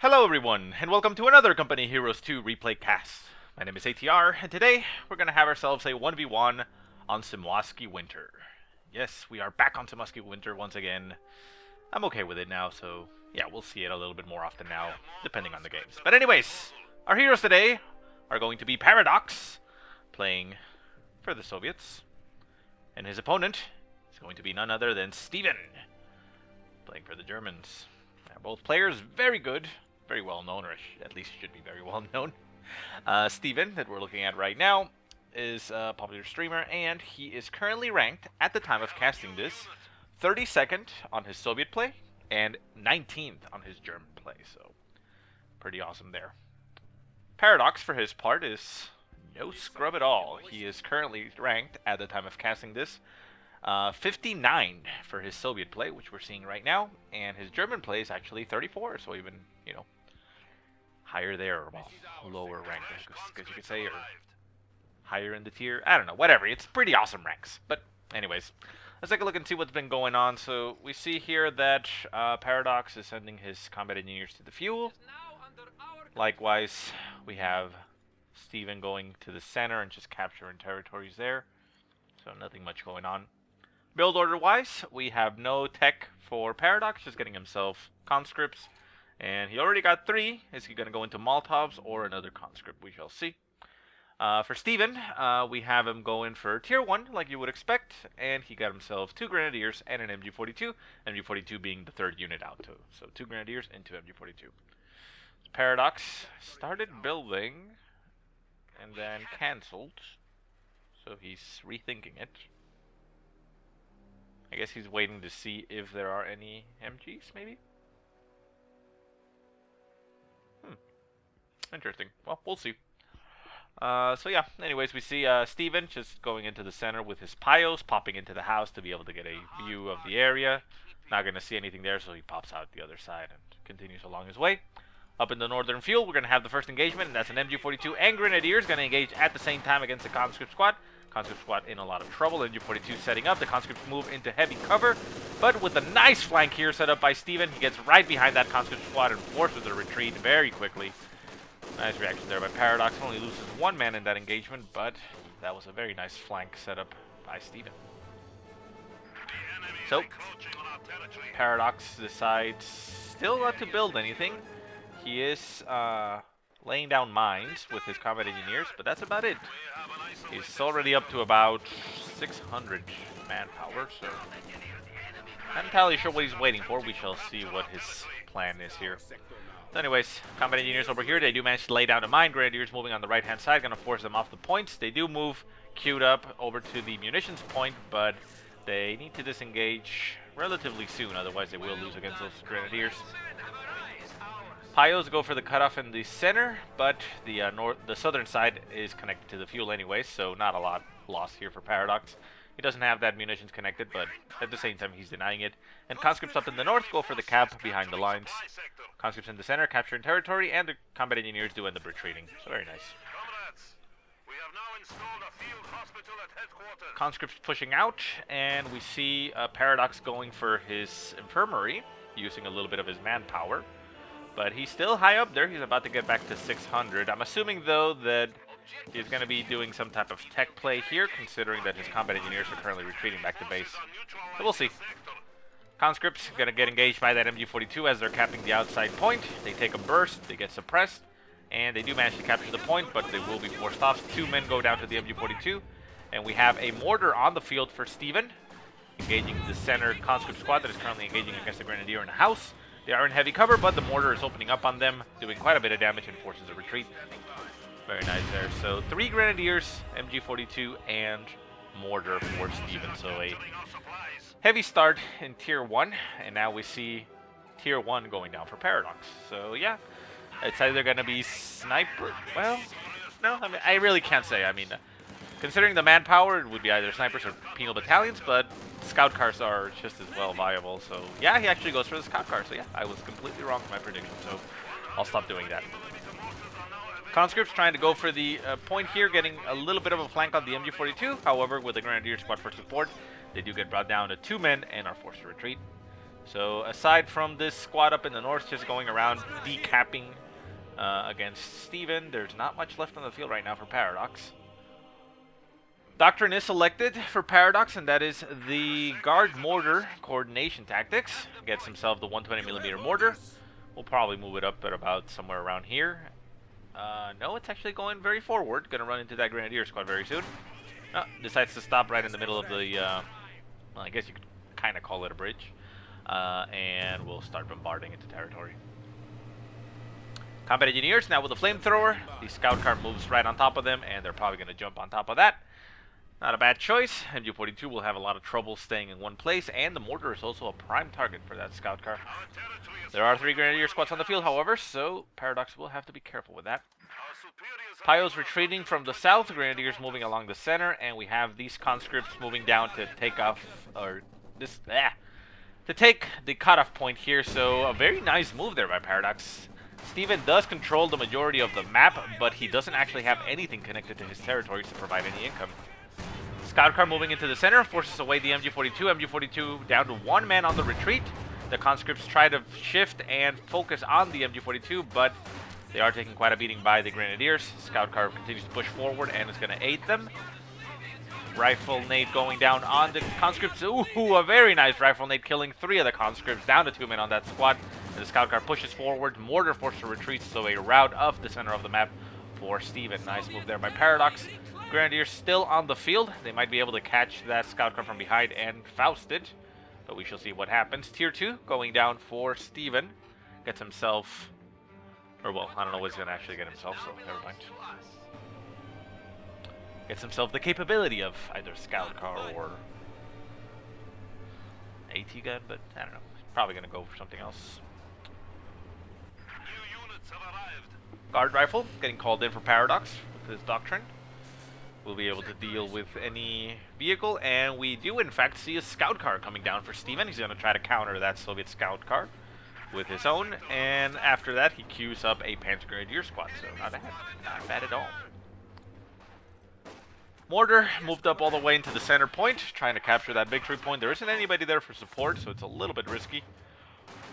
Hello everyone, and welcome to another Company Heroes 2 replay cast. My name is ATR, and today we're going to have ourselves a 1v1 on Semoskiy Winter. Yes, we are back on Semoskiy Winter once again. I'm okay with it now, so yeah, we'll see it a little bit more often now, depending on the games. But anyways, our heroes today are going to be ParaDox, playing for the Soviets, and his opponent is going to be none other than Steven, playing for the Germans. Now, both players very good. Very well known, or at least should be very well known. Steven, that we're looking at right now, is a popular streamer, and he is currently ranked, at the time of casting this, 32nd on his Soviet play, and 19th on his German play, so pretty awesome there. ParaDox, for his part, is no scrub at all. He is currently ranked, at the time of casting this, 59 for his Soviet play, which we're seeing right now, and his German play is actually 34, so even, you know, higher there, or well, lower rank, I guess you could say, or higher in the tier. I don't know, whatever. It's pretty awesome ranks. But anyways, let's take a look and see what's been going on. So we see here that ParaDox is sending his combat engineers to the fuel. Likewise, we have Steven going to the center and just capturing territories there. So nothing much going on. Build order wise, we have no tech for ParaDox, just getting himself conscripts. And he already got 3. Is he going to go into Molotovs or another conscript? We shall see. For Steven, we have him going for tier 1, like you would expect. And he got himself 2 Grenadiers and an MG42. MG42 being the 3rd unit out, too. So 2 Grenadiers into MG42. ParaDox started building and then cancelled. So he's rethinking it. I guess he's waiting to see if there are any MGs, maybe? Interesting. Well, we'll see. So yeah, anyways, we see Steven just going into the center with his Pios, popping into the house to be able to get a view of the area. Not going to see anything there, so he pops out the other side and continues along his way. Up in the northern field, we're going to have the first engagement, and that's an MG42 and Grenadiers going to engage at the same time against the conscript squad. Conscript squad in a lot of trouble. MG42 setting up. The conscripts move into heavy cover, but with a nice flank here set up by Steven, he gets right behind that conscript squad and forces a retreat very quickly. Nice reaction there by ParaDox. Only loses 1 man in that engagement, but that was a very nice flank set up by Steven. So, ParaDox decides still not to build anything. He is laying down mines with his combat engineers, but that's about it. He's already up to about 600 manpower, so not entirely sure what he's waiting for. We shall see what his plan is here. So anyways, combat engineers over here, they do manage to lay down a mine. Grenadiers moving on the right-hand side, going to force them off the points. They do move queued up over to the munitions point, but they need to disengage relatively soon, otherwise they will lose against those Grenadiers. Pios go for the cutoff in the center, but the southern side is connected to the fuel anyway, so not a lot lost here for ParaDox. He doesn't have that munitions connected, but at the same time he's denying it. And conscripts up in the north go for the cap behind the lines. Conscripts in the center capturing territory, and the combat engineers do end up retreating. So very nice. Conscripts pushing out, and we see ParaDox going for his infirmary, using a little bit of his manpower. But he's still high up there. He's about to get back to 600. I'm assuming, though, that he's going to be doing some type of tech play here, considering that his combat engineers are currently retreating back to base. So we'll see. Conscripts going to get engaged by that MG42 as they're capping the outside point. They take a burst, they get suppressed, and they do manage to capture the point, but they will be forced off. 2 men go down to the MG42, and we have a mortar on the field for Steven, engaging the center conscript squad that is currently engaging against the Grenadier in the house. They are in heavy cover, but the mortar is opening up on them, doing quite a bit of damage and forces a retreat. Very nice there. So 3 Grenadiers, MG42, and mortar for Steven. So a heavy start in tier 1, and now we see tier 1 going down for ParaDox. So yeah, it's either going to be sniper. Well, no, I mean, I really can't say. I mean, considering the manpower, it would be either snipers or penal battalions, but scout cars are just as well viable. So yeah, he actually goes for the scout car. So yeah, I was completely wrong with my prediction, so I'll stop doing that. Conscripts trying to go for the point here, getting a little bit of a flank on the MG42. However, with the Grenadier squad for support, they do get brought down to 2 men and are forced to retreat. So aside from this squad up in the north just going around decapping against Steven, there's not much left on the field right now for ParaDox. Doctrine is selected for ParaDox, and that is the guard mortar coordination tactics. Gets himself the 120mm mortar. We'll probably move it up at about somewhere around here. No, it's actually going very forward. Gonna run into that Grenadier squad very soon. Oh, decides to stop right in the middle of the, well, I guess you could kind of call it a bridge. And we'll start bombarding into territory. Combat engineers now with a flamethrower. The scout car moves right on top of them, and they're probably going to jump on top of that. Not a bad choice. MG42 will have a lot of trouble staying in one place, and the mortar is also a prime target for that scout car. There are 3 Grenadier squads on the field, however, so ParaDox will have to be careful with that. Pyos retreating from the south, Grenadiers moving along the center, and we have these conscripts moving down to take off, or this, to take the cutoff point here. So a very nice move there by ParaDox. Steven does control the majority of the map, but he doesn't actually have anything connected to his territories to provide any income. Scout car moving into the center forces away the MG42. MG42 down to 1 man on the retreat. The conscripts try to shift and focus on the MG42, but they are taking quite a beating by the Grenadiers. Scout car continues to push forward and is going to aid them. Rifle nade going down on the conscripts. Ooh, a very nice rifle nade killing 3 of the conscripts, down to 2 men on that squad. And the scout car pushes forward. Mortar forced to retreat, so a rout of the center of the map for Steven. Nice move there by ParaDox. Grenadiers still on the field. They might be able to catch that scout car from behind and Faust it, but we shall see what happens. Tier 2 going down for Steven. Gets himself, or well, I don't know what he's going to actually get himself, so never mind. Gets himself the capability of either scout car or AT gun, but I don't know. He's probably going to go for something else. Guard rifle getting called in for ParaDox with his Doctrine. We'll be able to deal with any vehicle, and we do in fact see a scout car coming down for Steven. He's going to try to counter that Soviet scout car with his own, and after that he queues up a Panzer Grenadier squad, so not bad at all. Mortar moved up all the way into the center point, trying to capture that victory point. There isn't anybody there for support, so it's a little bit risky.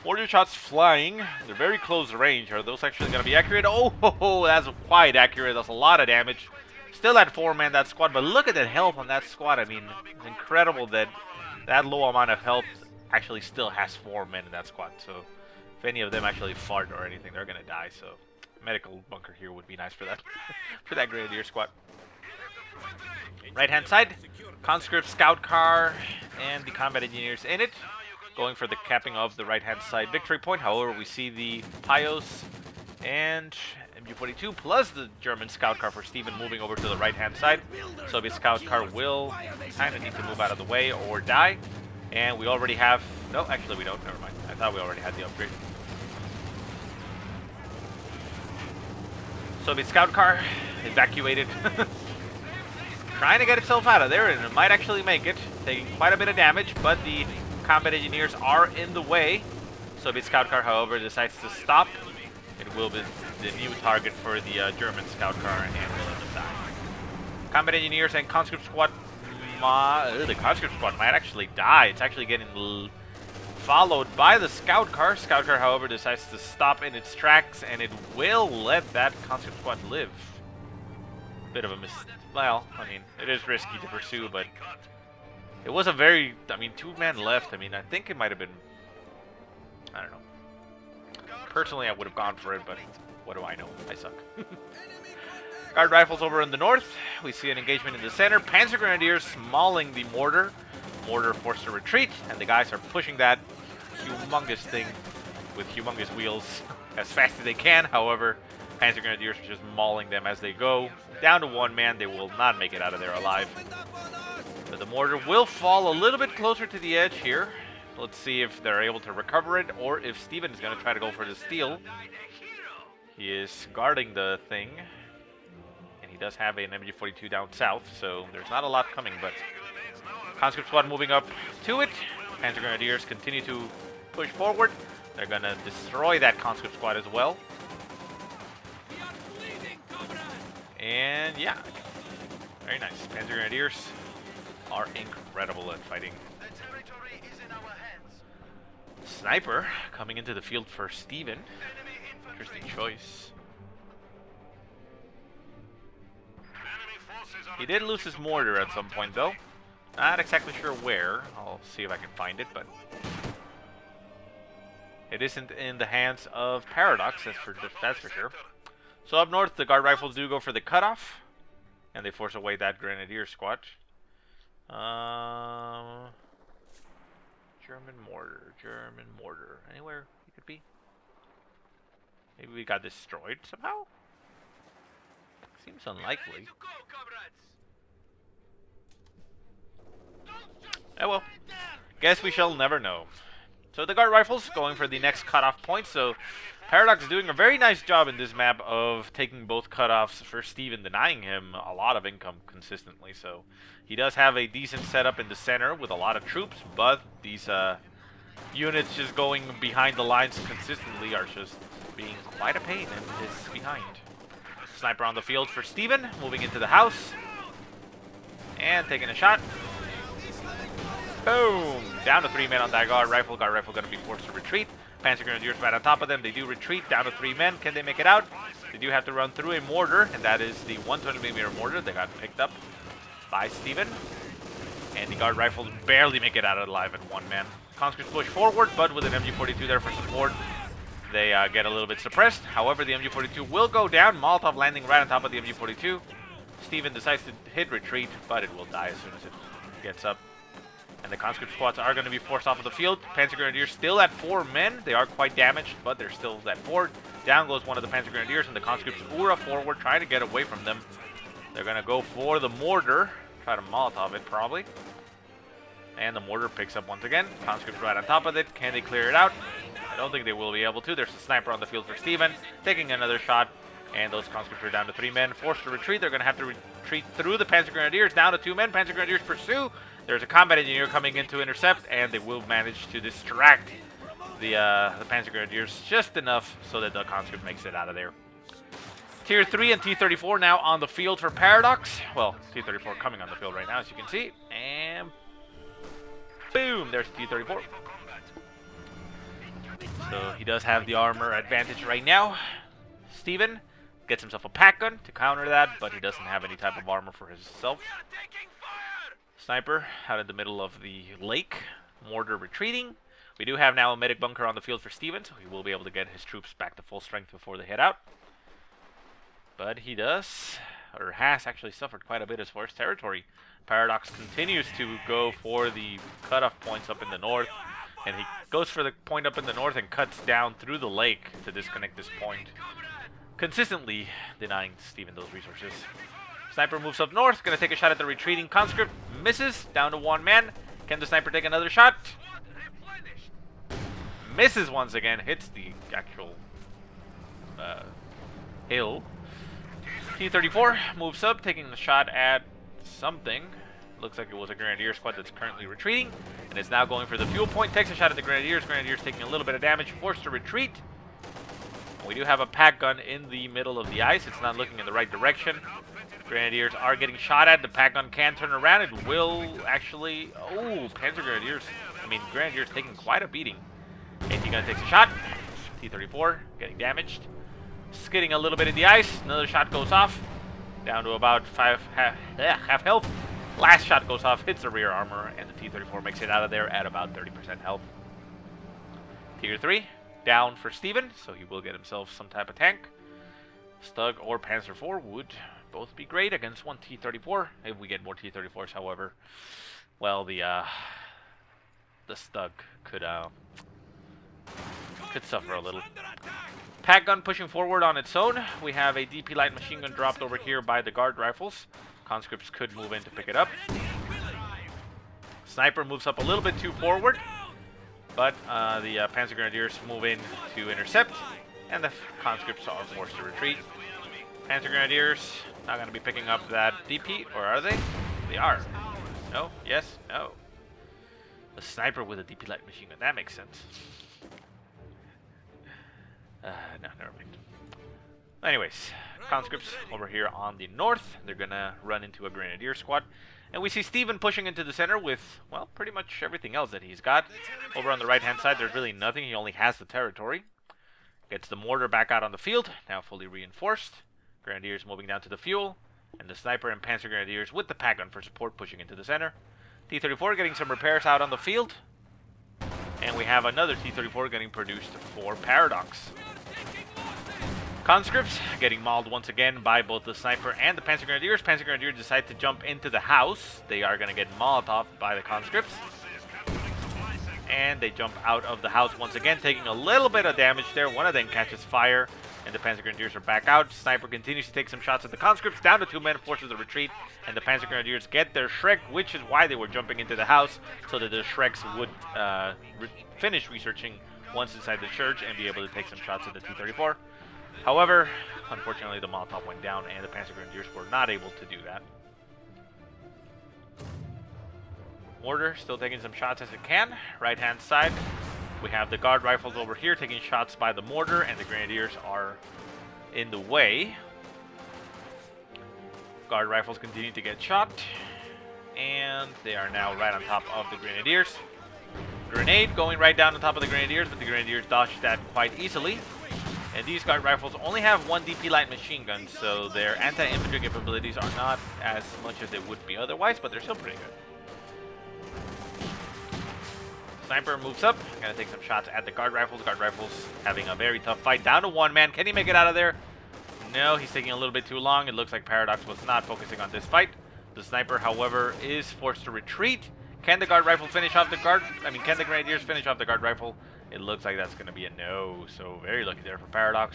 Mortar shots flying. They're very close range. Are those actually going to be accurate? Oh, that's quite accurate. That's a lot of damage. Still at 4 man that squad, but look at that health on that squad. I mean, it's incredible that that low amount of health actually still has 4 men in that squad. So if any of them actually fart or anything, they're going to die. So medical bunker here would be nice for that for that Grenadier squad. Right hand side, conscript scout car and the combat engineers in it, going for the capping of the right hand side victory point. However, we see the Pyos and MG42 plus the German scout car for Steven moving over to the right hand side. Soviet scout car will kind of need to move out of the way or die. And we already have, no, actually we don't, never mind. I thought we already had the upgrade. Soviet scout car evacuated. Trying to get itself out of there, and it might actually make it. Taking quite a bit of damage, but the combat engineers are in the way. Soviet scout car, however, decides to stop. It will be the new target for the German scout car, and will end up dying. Combat engineers and conscript squad. The conscript squad might actually die. It's actually getting followed by the scout car. Scout car, however, decides to stop in its tracks, and it will let that conscript squad live. Bit of a well, I mean, it is risky to pursue, but it was a very, 2 men left. I mean, I think it might have been, I don't know. Personally, I would have gone for it, but what do I know? I suck. Guard rifles over in the north. We see an engagement in the center. Panzer Grenadiers mauling the mortar. Mortar forced to retreat, and the guys are pushing that humongous thing with humongous wheels as fast as they can. However, Panzer Grenadiers are just mauling them as they go. Down to 1 man, they will not make it out of there alive. But the mortar will fall a little bit closer to the edge here. Let's see if they're able to recover it, or if Steven is going to try to go for the steal. He is guarding the thing, and he does have an MG42 down south, so there's not a lot coming, but conscript squad moving up to it. Panzer Grenadiers continue to push forward. They're going to destroy that conscript squad as well. And yeah, very nice. Panzer Grenadiers are incredible at fighting. Sniper coming into the field for Steven. Interesting choice. He did lose his mortar at some point, though. Not exactly sure where. I'll see if I can find it, but it isn't in the hands of ParaDox, that's for sure. So up north, the guard rifles do go for the cutoff, and they force away that grenadier squad. German mortar. Anywhere it could be? Maybe we got destroyed somehow? Seems unlikely. Oh well. Guess we shall never know. So the guard rifles going for the next cutoff point. So ParaDox is doing a very nice job in this map of taking both cutoffs for Steven, denying him a lot of income consistently. So he does have a decent setup in the center with a lot of troops, but these units just going behind the lines consistently are just being quite a pain in his behind. Sniper on the field for Steven, moving into the house. And taking a shot. Boom! Down to 3 men on that guard rifle. Guard rifle going to be forced to retreat. Panzer Grenadiers right on top of them. They do retreat. Down to 3 men. Can they make it out? They do have to run through a mortar, and that is the 120mm mortar. They got picked up by Steven. And the guard rifles barely make it out alive in 1 man. Conscripts push forward, but with an MG42 there for support, they get a little bit suppressed. However, the MG42 will go down. Molotov landing right on top of the MG42. Steven decides to hit retreat, but it will die as soon as it gets up. And the conscript squads are going to be forced off of the field. Panzer Grenadiers still at 4 men. They are quite damaged, but they're still at 4. Down goes one of the Panzer Grenadiers, and the conscripts Ura forward, trying to get away from them. They're going to go for the mortar. Try to Molotov it, probably. And the mortar picks up once again. Conscripts right on top of it. Can they clear it out? I don't think they will be able to. There's a sniper on the field for Steven, taking another shot. And those conscripts are down to 3 men. Forced to retreat. They're going to have to retreat through the Panzer Grenadiers. Down to 2 men. Panzer Grenadiers pursue. There's a combat engineer coming in to intercept, and they will manage to distract the Panzer Grenadiers just enough so that the conscript makes it out of there. Tier 3 and T-34 now on the field for ParaDox. Well, T-34 coming on the field right now, as you can see. And boom, there's T-34. So he does have the armor advantage right now. Steven gets himself a pack gun to counter that, but he doesn't have any type of armor for himself. Sniper out in the middle of the lake. Mortar retreating. We do have now a medic bunker on the field for Steven, so he will be able to get his troops back to full strength before they head out. But he does, or has actually suffered quite a bit as far as territory. ParaDox continues to go for the cutoff points up in the north, and he goes for the point up in the north and cuts down through the lake to disconnect this point, consistently denying Steven those resources. Sniper moves up north, gonna take a shot at the retreating conscript, misses, down to 1 man. Can the sniper take another shot? Misses once again, hits the actual hill. T-34 moves up, taking a shot at something. Looks like it was a Grenadier squad that's currently retreating, and is now going for the fuel point. Takes a shot at the Grenadiers. Grenadiers taking a little bit of damage, forced to retreat. We do have a pack gun in the middle of the ice. It's not looking in the right direction. Grenadiers are getting shot at. The pack gun can turn around. It will actually... Oh, Panzer Grenadiers. Grenadiers taking quite a beating. AT gun takes a shot. T-34 getting damaged. Skidding a little bit in the ice. Another shot goes off. Down to about half health. Last shot goes off, hits the rear armor, and the T-34 makes it out of there at about 30% health. Tier 3, down for Steven, so he will get himself some type of tank. Stug or Panzer IV would both be great against one T-34. If we get more T-34s, however, well, the Stug could suffer a little. Pack gun pushing forward on its own. We have a DP light machine gun dropped over here by the guard rifles. Conscripts could move in to pick it up. Sniper moves up a little bit too forward, but the Panzer Grenadiers move in to intercept, and the conscripts are forced to retreat. Panzer Grenadiers not going to be picking up that DP, or are they? They are. No? Yes? No. The sniper with a DP light machine gun. That makes sense. No, never mind. Anyways, conscripts over here on the north. They're gonna run into a Grenadier squad. And we see Stephen pushing into the center with, well, pretty much everything else that he's got. Over on the right-hand side, there's really nothing. He only has the territory. Gets the mortar back out on the field, now fully reinforced. Grenadiers moving down to the fuel. And the sniper and Panzer Grenadiers with the pack gun for support pushing into the center. T-34 getting some repairs out on the field. And we have another T-34 getting produced for ParaDox. Conscripts getting mauled once again by both the sniper and the Panzer Grenadiers. Panzer Grenadiers decide to jump into the house. They are going to get Molotov by the conscripts. And they jump out of the house once again, taking a little bit of damage there. One of them catches fire, and the Panzer Grenadiers are back out. Sniper continues to take some shots at the conscripts. Down to 2 men, forces a retreat, and the Panzer Grenadiers get their Shrek, which is why they were jumping into the house, so that the Shreks would finish researching once inside the church and be able to take some shots at the T-34. However, unfortunately, the Molotov went down, and the Panzer Grenadiers were not able to do that. Mortar still taking some shots as it can. Right-hand side, we have the guard rifles over here taking shots by the mortar, and the Grenadiers are in the way. Guard rifles continue to get shot, and they are now right on top of the Grenadiers. Grenade going right down on top of the Grenadiers, but the Grenadiers dodged that quite easily. And these guard rifles only have one DP light machine gun, so their anti-infantry capabilities are not as much as they would be otherwise, but they're still pretty good. Sniper moves up, gonna take some shots at the guard rifles. Guard rifles having a very tough fight. Down to 1 man. Can he make it out of there? No, he's taking a little bit too long. It looks like ParaDox was not focusing on this fight. The sniper, however, is forced to retreat. Can the guard rifle finish off the can the Grenadiers finish off the guard rifle? It looks like that's gonna be a no. So very lucky there for ParaDox.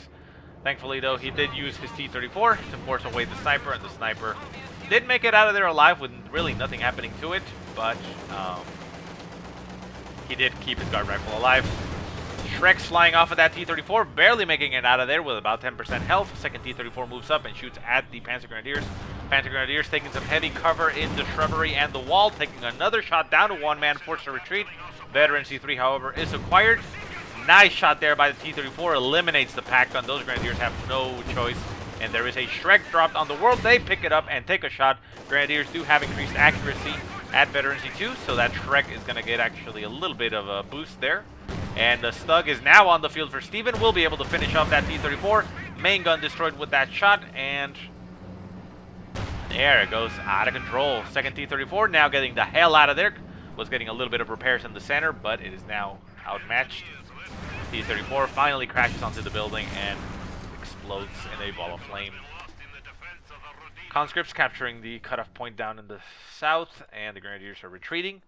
Thankfully, though, he did use his T-34 to force away the sniper, and the sniper did make it out of there alive with really nothing happening to it, but he did keep his guard rifle alive. Shrek's flying off of that T-34, barely making it out of there with about 10% health. Second T-34 moves up and shoots at the Panzer Grenadiers. Panzer Grenadiers taking some heavy cover in the shrubbery and the wall, taking another shot down to 1 man, forced to retreat. Veteran C3, however, is acquired. Nice shot there by the T-34, eliminates the pack gun. Those Grenadiers have no choice. And there is a Shrek dropped on the world. They pick it up and take a shot. Grenadiers do have increased accuracy at Veteran C2, so that Shrek is going to get actually a little bit of a boost there. And the Stug is now on the field for Stephen. Will be able to finish off that T-34. Main gun destroyed with that shot, and there it goes, out of control. Second T-34 now getting the hell out of there. Was getting a little bit of repairs in the center, but it is now outmatched. T-34 finally crashes onto the building and explodes in a ball of flame. Conscripts capturing the cutoff point down in the south, and the Grenadiers are retreating.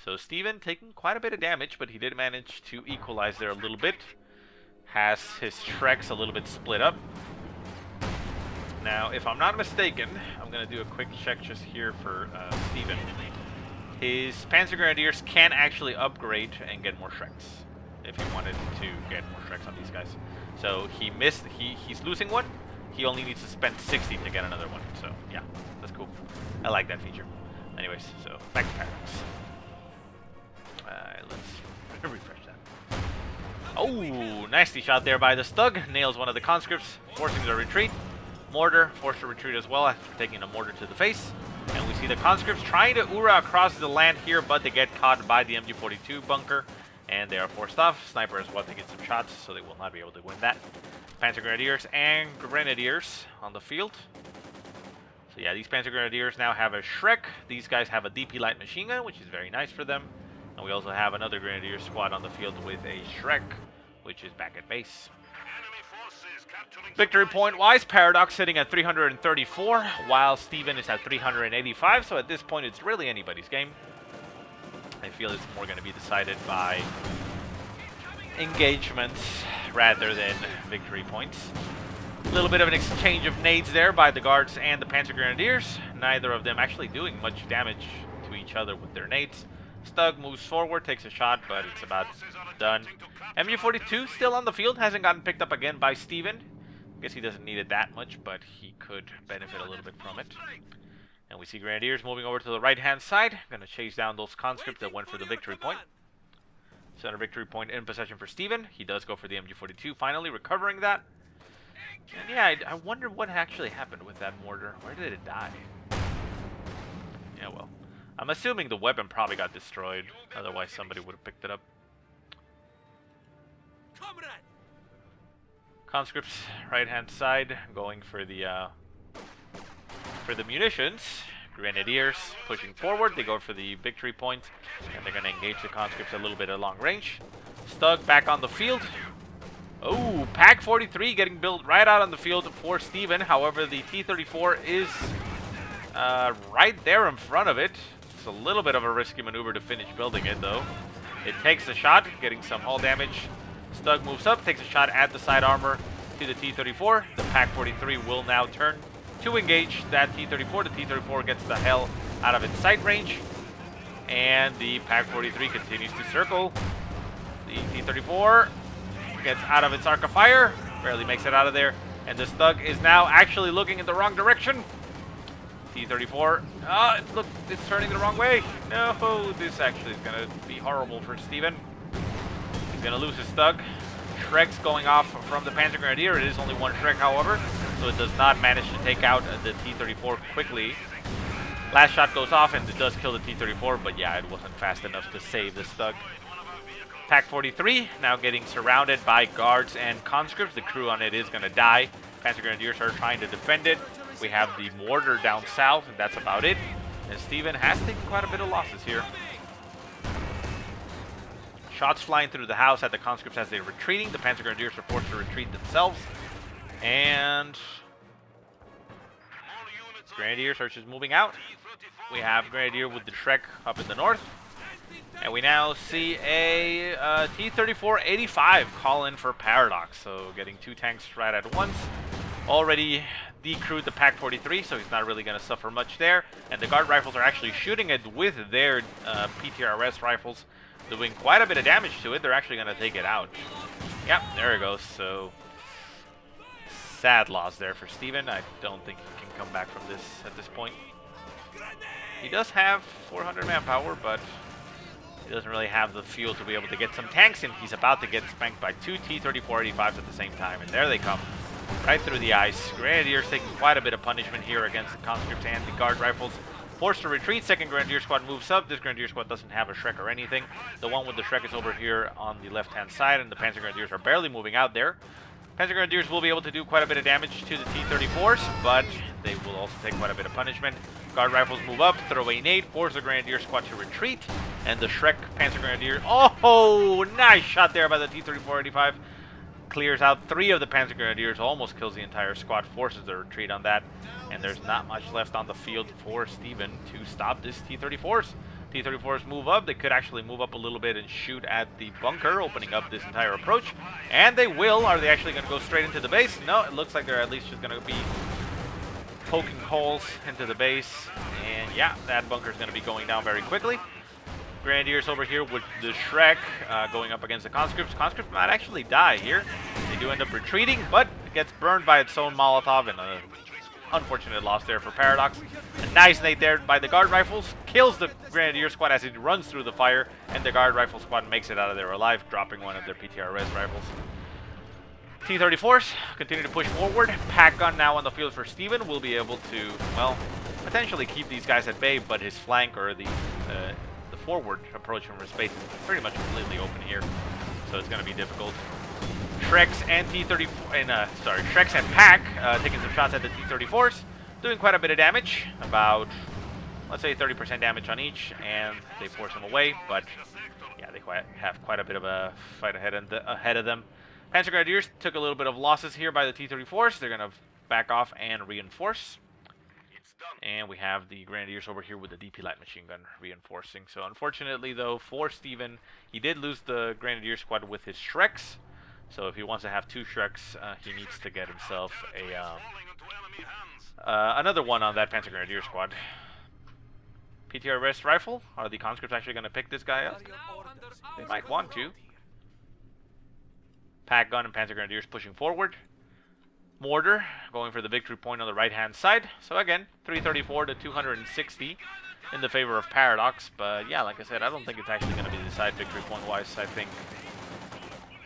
So Stephen taking quite a bit of damage, but he did manage to equalize there a little bit. Has his Shreks a little bit split up. Now, if I'm not mistaken, I'm going to do a quick check just here for Stephen. His Panzer Grenadiers can actually upgrade and get more Shreks if he wanted to get more Shreks on these guys. So he missed, he's losing one. He only needs to spend 60 to get another one. So yeah, that's cool. I like that feature. Anyways, so back to ParaDox. Let's refresh that. Oh, nasty shot there by the Stug. Nails one of the conscripts, forcing the retreat. Mortar forced to retreat as well after taking a mortar to the face. And we see the conscripts trying to Ura across the land here, but they get caught by the MG42 bunker, and they are forced off. Sniper as well to get some shots, so they will not be able to win that. Panzer Grenadiers and Grenadiers on the field. So yeah, these Panzer Grenadiers now have a Shrek. These guys have a DP light machine gun, which is very nice for them. And we also have another Grenadier squad on the field with a Shrek, which is back at base. Victory point-wise, ParaDox sitting at 334, while Stephen is at 385. So at this point, it's really anybody's game. I feel it's more going to be decided by engagements rather than victory points. A little bit of an exchange of nades there by the guards and the Panzer Grenadiers. Neither of them actually doing much damage to each other with their nades. Stug moves forward, takes a shot, but it's about done. MU42 still on the field, hasn't gotten picked up again by Stephen. Guess he doesn't need it that much, but he could benefit a little bit from it. And we see Grenadiers moving over to the right-hand side. Gonna chase down those conscripts that went for the victory point. Center victory point in possession for Stephen. He does go for the MG42, finally recovering that. And yeah, I wonder what actually happened with that mortar. Where did it die? Yeah, well. I'm assuming the weapon probably got destroyed. Otherwise, somebody would have picked it up. Conscripts, right-hand side, going for the munitions. Grenadiers pushing forward. They go for the victory point, and they're going to engage the conscripts a little bit at long range. Stug back on the field. Oh, Pack 43 getting built right out on the field for Steven. However, the T-34 is right there in front of it. It's a little bit of a risky maneuver to finish building it, though. It takes a shot, getting some hull damage. Stug moves up, takes a shot at the side armor to the T-34. The Pack 43 will now turn to engage that T-34. The T-34 gets the hell out of its sight range, and the Pack 43 continues to circle. The T-34 gets out of its arc of fire, barely makes it out of there, and the Stug is now actually looking in the wrong direction. T-34, look, it's turning the wrong way. No, this actually is going to be horrible for Steven. He's going to lose his Stug. Shrek's going off from the Panzer Grenadier. It is only one Shrek, however, so it does not manage to take out the T-34 quickly. Last shot goes off, and it does kill the T-34, but yeah, it wasn't fast enough to save the Stug. Pack 43 now getting surrounded by guards and conscripts. The crew on it is going to die. Panzer Grenadiers are trying to defend it. We have the mortar down south, and that's about it. And Steven has taken quite a bit of losses here. Shots flying through the house at the conscripts as they're retreating. The Panzer Grenadiers are forced to retreat themselves. And Grenadier Search is moving out. We have Grenadier with the Shrek up in the north. And we now see a T-34-85 call in for ParaDox. So getting two tanks right at once. Already decrewed the Pack 43, so he's not really going to suffer much there. And the guard rifles are actually shooting it with their PTRS rifles, doing quite a bit of damage to it. They're actually going to take it out. Yep, there it goes. So sad loss there for Steven. I don't think he can come back from this at this point. He does have 400 manpower, but he doesn't really have the fuel to be able to get some tanks in. He's about to get spanked by two T-34-85s at the same time, and there they come. Right through the ice. Grenadiers taking quite a bit of punishment here against the conscripts and the guard rifles. Forced to retreat. Second Grenadier Squad moves up. This Grenadier Squad doesn't have a Shrek or anything. The one with the Shrek is over here on the left-hand side, and the Panzer Grenadiers are barely moving out there. Panzer Grenadiers will be able to do quite a bit of damage to the T-34s, but they will also take quite a bit of punishment. Guard rifles move up, throw a nade, force the Grenadier Squad to retreat, and the Shrek Panzer Grenadier. Oh, nice shot there by the T-34-85. Clears out three of the Panzer Grenadiers, almost kills the entire squad, forces the retreat on that, and there's not much left on the field for Steven to stop this T-34s. T-34s move up. They could actually move up a little bit and shoot at the bunker, opening up this entire approach, and they will. Are they actually going to go straight into the base? No, it looks like they're at least just going to be poking holes into the base, and yeah, that bunker is going to be going down very quickly. Grenadiers over here with the Shrek going up against the conscripts. Conscripts might actually die here. They do end up retreating, but it gets burned by its own Molotov, and an unfortunate loss there for ParaDox. A nice nade there by the guard rifles. Kills the Grenadier Squad as it runs through the fire, and the guard rifle squad makes it out of there alive, dropping one of their PTRS rifles. T-34s continue to push forward. Pack gun now on the field for Steven. Will be able to, well, potentially keep these guys at bay, but his flank or the forward approach from his base is pretty much completely open here, so it's going to be difficult. Shreks and Shreks and Pack taking some shots at the T-34s, doing quite a bit of damage, about, let's say 30% damage on each, and they force them away, but yeah, they have quite a bit of a fight ahead of them. Panzer Grenadiers took a little bit of losses here by the T-34s. They're going to back off and reinforce. And we have the Grenadiers over here with the DP light machine gun reinforcing. So unfortunately, though, for Steven, he did lose the Grenadier Squad with his Shreks. So if he wants to have two Shreks, he needs to get himself another one on that Panzer Grenadier Squad. PTRS rifle? Are the conscripts actually going to pick this guy up? They might want to. Pack gun and Panzer Grenadiers pushing forward. Mortar going for the victory point on the right-hand side. So again, 334 to 260 in the favor of ParaDox. But yeah, like I said, I don't think it's actually going to be decided victory point-wise. I think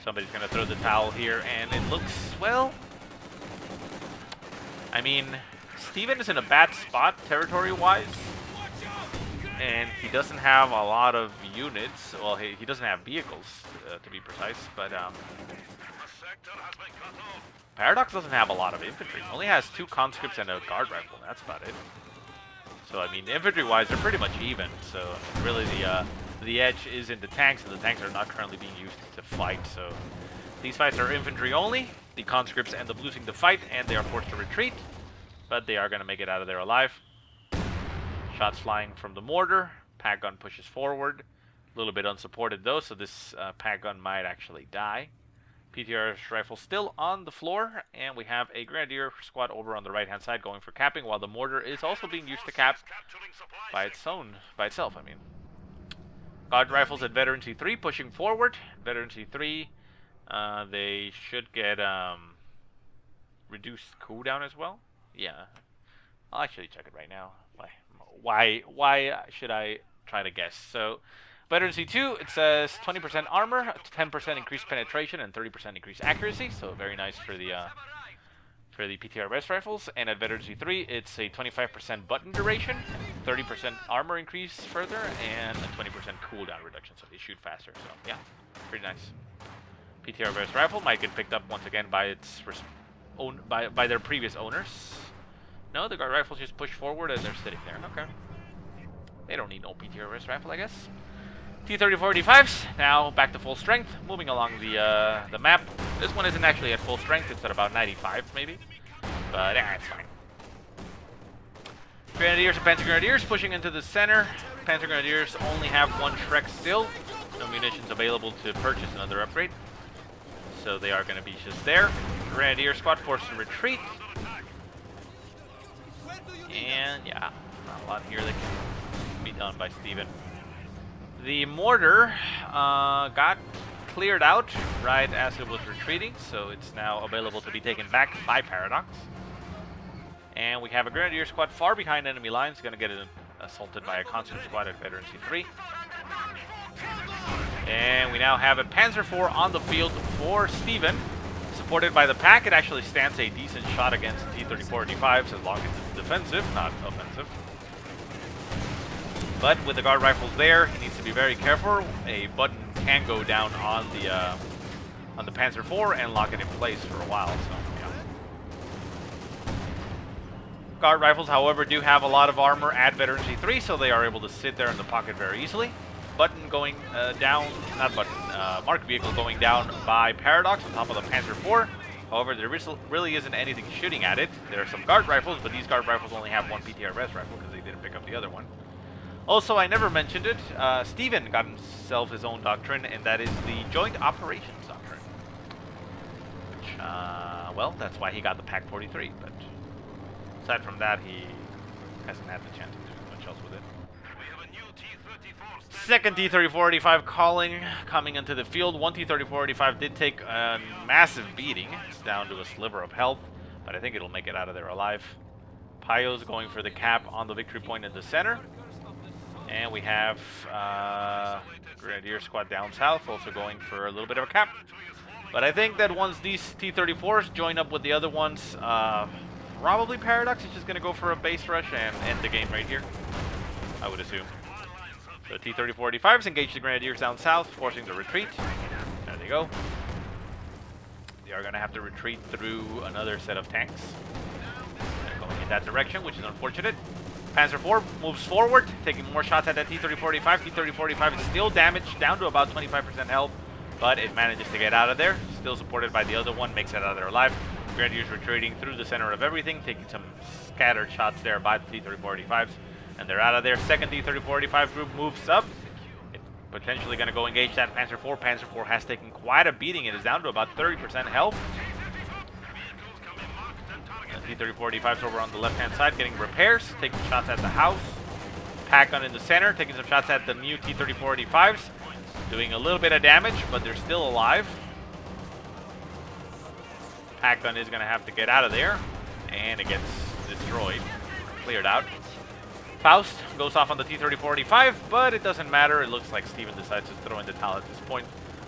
somebody's going to throw the towel here, and it looks, well, I mean, Steven is in a bad spot territory-wise. and he doesn't have a lot of units. Well, he doesn't have vehicles, to be precise, but ParaDox doesn't have a lot of infantry. Only has 2 conscripts and a guard rifle. That's about it. So I mean, infantry-wise, they're pretty much even. So really, the edge is in the tanks, and the tanks are not currently being used to fight. So these fights are infantry only. The conscripts end up losing the fight, and they are forced to retreat. But they are going to make it out of there alive. Shots flying from the mortar. Pack gun pushes forward. A little bit unsupported though, so this pack gun might actually die. PTR's rifle still on the floor, and we have a Grenadier squad over on the right-hand side going for capping, while the mortar is also being used to cap by itself. I mean, guard rifles at Veteran C3 pushing forward. Veteran C3, they should get reduced cooldown as well. Yeah, I'll actually check it right now. Why should I try to guess? So, Veteran C2, it says 20% armor, 10% increased penetration, and 30% increased accuracy. So very nice for the PTR rest rifles. And at Veteran C3, it's a 25% button duration, 30% armor increase further, and a 20% cooldown reduction. So they shoot faster. So yeah, pretty nice. PTR rest rifle might get picked up once again by its by their previous owners. No, the guard rifles just push forward and they're sitting there. Okay. They don't need no PTR rest rifle, I guess. T-34-85s, now back to full strength, moving along the map. This one isn't actually at full strength, it's at about 95 maybe. But it's fine. Grenadiers and Panzer Grenadiers pushing into the center. Panzer Grenadiers only have 1 Shrek still. No munitions available to purchase another upgrade. So they are going to be just there. Grenadier squad forced to retreat. And yeah, not a lot here that can be done by Steven. The mortar got cleared out right as it was retreating, so it's now available to be taken back by ParaDox. And we have a Grenadier squad far behind enemy lines, going to get assaulted by a conscript squad at Veteran C3. And we now have a Panzer IV on the field for Steven. Supported by the pack, it actually stands a decent shot against T-34-85s as long as it's defensive, not offensive. But with the guard rifles there, he needs to be very careful. A button can go down on the Panzer IV and lock it in place for a while. So yeah. Guard rifles, however, do have a lot of armor at Veteran C3, so they are able to sit there in the pocket very easily. Button going down, not button, mark vehicle going down by ParaDox on top of the Panzer IV. However, there really isn't anything shooting at it. There are some guard rifles, but these guard rifles only have 1 PTR res rifle because they didn't pick up the other one. Also, I never mentioned it, Steven got himself his own doctrine, and that is the Joint Operations Doctrine. Which, well, that's why he got the Pack 43, but aside from that, he hasn't had the chance to do much else with it. Second T-34-85 coming into the field. 1 T-34-85 did take a massive beating. It's down to a sliver of health, but I think it'll make it out of there alive. Pio's going for the cap on the victory point in the center. And we have Grenadier squad down south also going for a little bit of a cap. But I think that once these T-34s join up with the other ones, probably ParaDox is just going to go for a base rush and end the game right here, I would assume. The T-34-85s engage the Grenadiers down south, forcing the retreat. There they go. They are going to have to retreat through another set of tanks. They're going in that direction, which is unfortunate. Panzer IV moves forward, taking more shots at that T-34-85. T-34-85 is still damaged, down to about 25% health, but it manages to get out of there. Still supported by the other one, makes it out of there alive. Grenadiers retreating through the center of everything, taking some scattered shots there by the T-34-85s. And they're out of there. Second T-34-85 group moves up. It's potentially going to go engage that Panzer IV. Panzer IV has taken quite a beating. It is down to about 30% health. T-34-85's over on the left-hand side getting repairs, taking shots at the house. Pack gun in the center, taking some shots at the new T-34-85s. Doing a little bit of damage, but they're still alive. Pack gun is going to have to get out of there. And it gets destroyed. Cleared out. Faust goes off on the T-34-85, but it doesn't matter. It looks like Steven decides to throw in the towel at this point.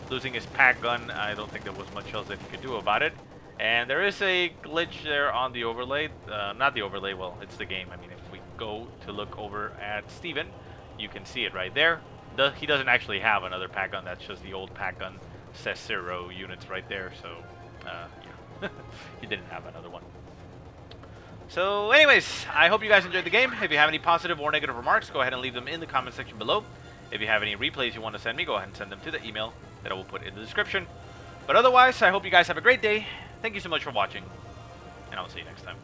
Losing his pack gun, I don't think there was much else that he could do about it. And there is a glitch there on the overlay. Not the overlay, well, it's the game. I mean, if we go to look over at Steven, You can see it right there. He doesn't actually have another pack gun. That's just the old pack gun Cicero units right there. So, yeah, he didn't have another one. So, anyways, I hope you guys enjoyed the game. If you have any positive or negative remarks, go ahead and leave them in the comment section below. If you have any replays you want to send me, go ahead and send them to the email that I will put in the description. But otherwise, I hope you guys have a great day. Thank you so much for watching, and I'll see you next time.